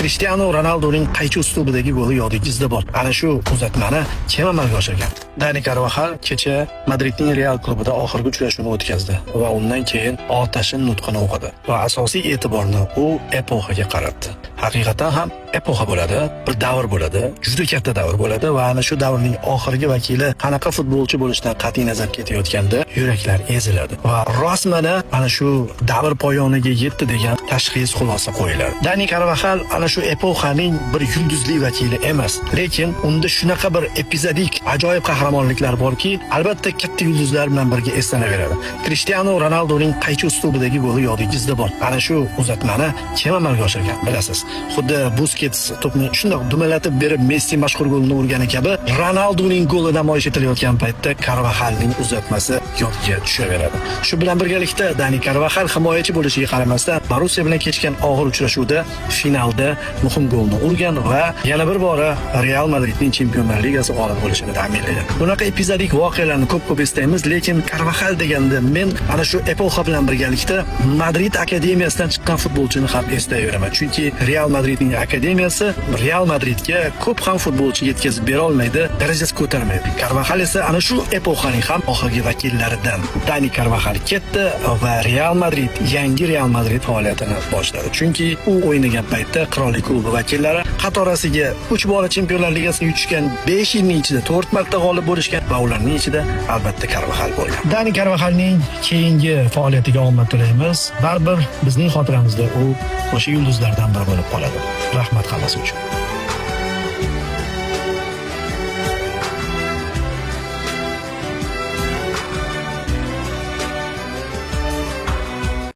Cristiano Ronaldoning qaychi uslubidagi goli yodingizda bor? Ana shu uzatmani kim amalga oshirgan? Dani Carvajal kecha Madridning Real klubida oxirgi uchrashuvni o'tkazdi va undan keyin otashin nutqini o'qidi va asosiy e'tiborni u epoxaga qaratdi. Haqiqatan ham epoxa bo'ladi, bir davr bo'ladi, juda katta davr bo'ladi va ana shu davrning oxirgi vakili qanaqa futbolchi bo'lishidan qat'iy nazar ketayotganda yuraklar eziladi va rasmana ana shu davr poyoniga yetdi degan tashxis xulosa qo'yiladi. Dani Carvajal ana shu epoxaning bir yulduzli vakili emas, lekin unda shunaqa bir epizodik, ajoyib qahramonliklar borki, albatta katta yulduzlar bilan birga eslanaveradi. Cristiano Ronaldoning qaychi uslubidagi goli yodingizda bor? Ana shu uzatmani kim amalga oshirgan bilasiz? Xuddi Busquets to'pni shundoq dumalatib berib Messi mashhur golini urgani kabi Ronaldoning goli namoyish etilayotgan paytda Carvajalning uzatmasi yodga tushaveradi. Shu bilan birgalikda Dani Carvajal himoyachi bo'lishiga qaramasdan Borussiya bilan kechgan og'ir uchrashuvda finalda muhim golni urgan va yana bir bora Real Madridning Chempionlar Ligasi g'olib bo'lishini ta'minlagan. Bunaqa epizodik voqealarni ko'p eslaymiz, lekin Carvajal deganda men ana shu epoxa bilan birgalikda Madrid akademiyasidan chiqqan futbolchini ham eslayveraman. Chunki Real Madridning akademiyasi Real Madridga ko'p ham futbolchi yetkazib bera olmaydi, darajasi ko'tarmaydi. Carvajal esa ana shu epoxaning ham oxirgi vakillaridan. Dani Carvajal ketdi va Real Madrid yangi Real Madrid faoliyatini boshladi. Chunki u o'ynagan paytda Qirollik klubi vakillari qatorasiga 3 bora Chempionlar Ligasini yutishgan, 5 yilning ichida 4 marta g'olib bo'lishgan va ularning ichida albatta Carvajal bo'lgan. Dani Carvajalning keyingi faoliyatiga omad tilaymiz. Baribir bizning xotiramizda u o'sha yulduzlardan biri bo'lib qoladi. Rahmat hammasi uchun.